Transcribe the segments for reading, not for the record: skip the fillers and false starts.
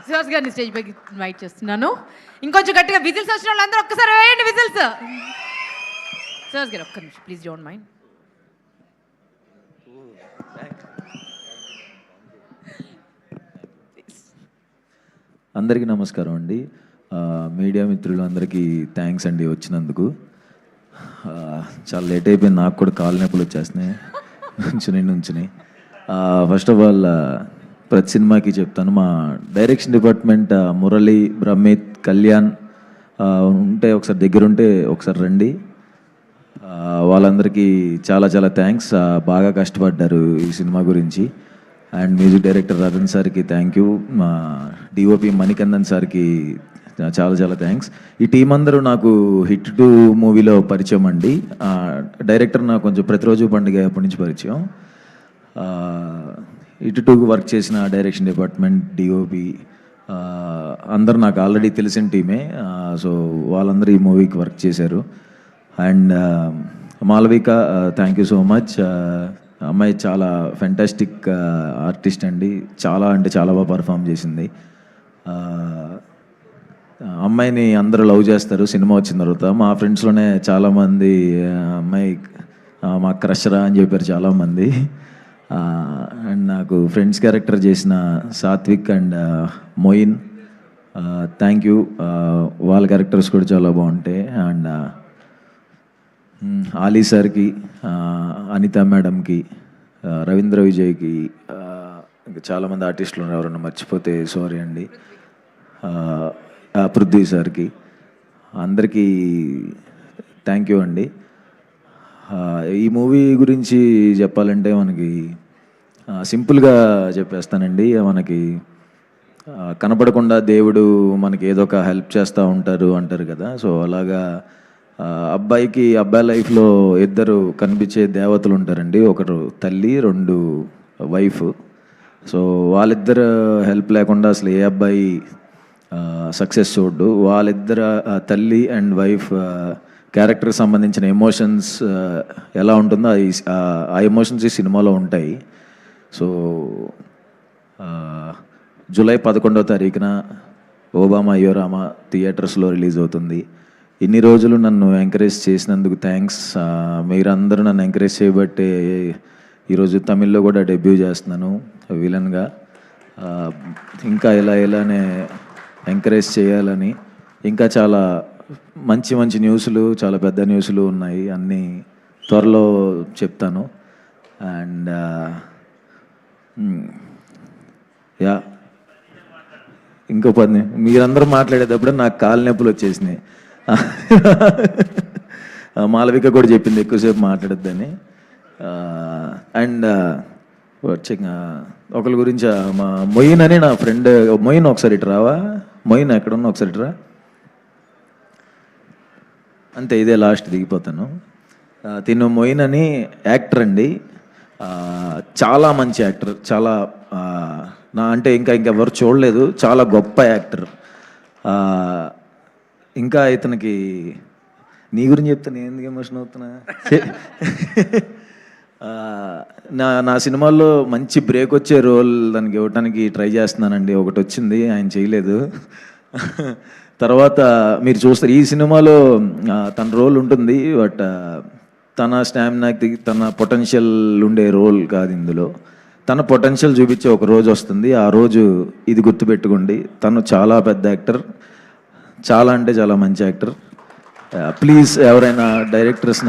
సుహాస్ గారిని స్టేజ్ పైకి ఇన్వైట్ చేస్తున్నాను. ఇంకొంచెం గట్టిగా విజిల్స్ వచ్చిన వాళ్ళందరూ ఒక్కసారి వేయండి విజిల్స్. సుహాస్ గారు ఒక్క నిమిషం ప్లీజ్, డోంట్ మైండ్. అందరికీ నమస్కారం అండి. మీడియా మిత్రులు అందరికీ థ్యాంక్స్ అండి వచ్చినందుకు. చాలా లేట్ అయిపోయింది, నాకు కూడా కాలు నొప్పులు వచ్చేస్తున్నాయి నుంచుని. ఫస్ట్ ఆఫ్ ఆల్ ప్రతి సినిమాకి చెప్తాను, మా డైరెక్షన్ డిపార్ట్మెంట్ మురళి, బ్రహ్మిత్, కళ్యాణ్ ఉంటే ఒకసారి దగ్గరుంటే ఒకసారి రండి. వాళ్ళందరికీ చాలా చాలా థ్యాంక్స్, బాగా కష్టపడ్డారు ఈ సినిమా గురించి. అండ్ మ్యూజిక్ డైరెక్టర్ రతన్ సార్కి థ్యాంక్ యూ, మా డిఓపి మణికందన్ సార్కి చాలా చాలా థ్యాంక్స్. ఈ టీం అందరూ నాకు హిట్ 2 మూవీలో పరిచయం అండి. డైరెక్టర్ నాకు కొంచెం ప్రతిరోజు పండుగ అప్పటి నుంచి పరిచయం. హిట్ 2 వర్క్ చేసిన డైరెక్షన్ డిపార్ట్మెంట్, డిఓపి అందరూ నాకు ఆల్రెడీ తెలిసిన టీమే. సో వాళ్ళందరూ ఈ మూవీకి వర్క్ చేశారు. And Malavika thank you so much. అమ్మాయి చాలా ఫెంటాస్టిక్ ఆర్టిస్ట్ అండి, చాలా అంటే చాలా బాగా పర్ఫామ్ చేసింది. అమ్మాయిని అందరూ లవ్ చేస్తారు సినిమా వచ్చిన తర్వాత. మా ఫ్రెండ్స్లోనే చాలామంది అమ్మాయి మా క్రషరా అని చెప్పారు చాలామంది. అండ్ నాకు ఫ్రెండ్స్ క్యారెక్టర్ చేసిన Sathvik and Moin thank you, వాళ్ళ క్యారెక్టర్స్ కూడా చాలా బాగుంటాయి. అండ్ ఆలీ సార్కి, అనిత మేడంకి, రవీంద్ర విజయ్కి, ఇంకా చాలామంది ఆర్టిస్టులు ఉన్నారు, ఎవరన్నా మర్చిపోతే సారీ అండి. పృథ్వీ సార్కి, అందరికీ థ్యాంక్ యూ అండి. ఈ మూవీ గురించి చెప్పాలంటే మనకి సింపుల్గా చెప్పేస్తానండి. మనకి కనపడకుండా దేవుడు మనకి ఏదో ఒక హెల్ప్ చేస్తూ ఉంటారు అంటారు కదా. సో అలాగా అబ్బాయికి అబ్బాయి లైఫ్లో 2 కనిపించే దేవతలు ఉంటారండి. ఒకరు తల్లి, 2 వైఫ్. సో వాళ్ళిద్దరు హెల్ప్ లేకుండా అసలు ఏ అబ్బాయి సక్సెస్ చూడ్డు. వాళ్ళిద్దరు తల్లి అండ్ వైఫ్ క్యారెక్టర్కి సంబంధించిన ఎమోషన్స్ ఎలా ఉంటుందో ఆ ఎమోషన్స్ ఈ సినిమాలో ఉంటాయి. సో జూలై 11వ తారీఖున ఓబామా అయ్యో రామా థియేటర్స్లో రిలీజ్ అవుతుంది. ఇన్ని రోజులు నన్ను ఎంకరేజ్ చేసినందుకు థ్యాంక్స్. మీరందరూ నన్ను ఎంకరేజ్ చేయబట్టే ఈరోజు తమిళ్లో కూడా డెబ్యూ చేస్తున్నాను విలన్గా. ఇంకా ఇలానే ఎంకరేజ్ చేయాలని, ఇంకా చాలా మంచి మంచి న్యూస్లు, చాలా పెద్ద న్యూస్లు ఉన్నాయి, అన్నీ త్వరలో చెప్తాను. అండ్ యా ఇంకో 10 మీరందరూ మాట్లాడేటప్పుడు నాకు కాలు నొప్పులు వచ్చేసినాయి. మాలవిక కూడా చెప్పింది ఎక్కువసేపు మాట్లాడద్దని. అండ్ ఒకరి గురించి మా మొయిన్ అని నా ఫ్రెండ్, మొయిన్ ఒకసారి ఇటు రావా, మొయిన్ ఎక్కడున్నా ఒకసారి ఇటు రా. అంతే, ఇదే లాస్ట్, దిగిపోతాను. తిను మొయిన్ అని యాక్టర్ అండి, చాలా మంచి యాక్టర్, చాలా నా అంటే ఇంకెవరు చూడలేదు, చాలా గొప్ప యాక్టర్. ఇంకా ఇతనికి నీ గురించి చెప్తే నేను ఎందుకు ఎమోషన్ అవుతున్నా. నా సినిమాల్లో మంచి బ్రేక్ వచ్చే రోల్ దానికి ఇవ్వడానికి ట్రై చేస్తున్నానండి. ఒకటి వచ్చింది, ఆయన చేయలేదు. తర్వాత మీరు చూస్తారు ఈ సినిమాలో తన రోల్ ఉంటుంది, బట్ తన స్టామినాకి, తన పొటెన్షియల్ ఉండే రోల్ కాదు ఇందులో. తన పొటెన్షియల్ చూపించే ఒక రోజు వస్తుంది, ఆ రోజు ఇది గుర్తుపెట్టుకోండి. తను చాలా పెద్ద యాక్టర్, చాలా అంటే చాలా మంచి యాక్టర్. ప్లీజ్ ఎవరైనా డైరెక్టర్స్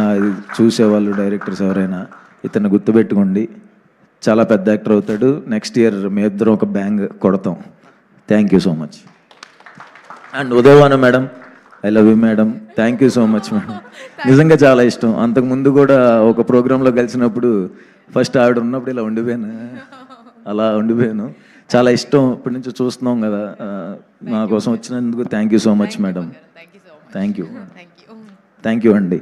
చూసేవాళ్ళు, డైరెక్టర్స్ ఎవరైనా ఇతన్ని గుర్తుపెట్టుకోండి, చాలా పెద్ద యాక్టర్ అవుతాడు. నెక్స్ట్ ఇయర్ మీ ఇద్దరం ఒక బ్యాంగ్ కొడతాం. Thank you so much. And ఉదయవాన madam, I love you madam, thank you so much madam. నిజంగా చాలా ఇష్టం. అంతకుముందు కూడా ఒక ప్రోగ్రాంలో కలిసినప్పుడు ఫస్ట్ ఆవిడ ఉన్నప్పుడు ఇలా ఉండిపోయాను. చాలా ఇష్టం, ఇప్పటి నుంచి చూస్తున్నాం కదా. నా కోసం వచ్చినందుకు thank you so much madam. Thank you అండి.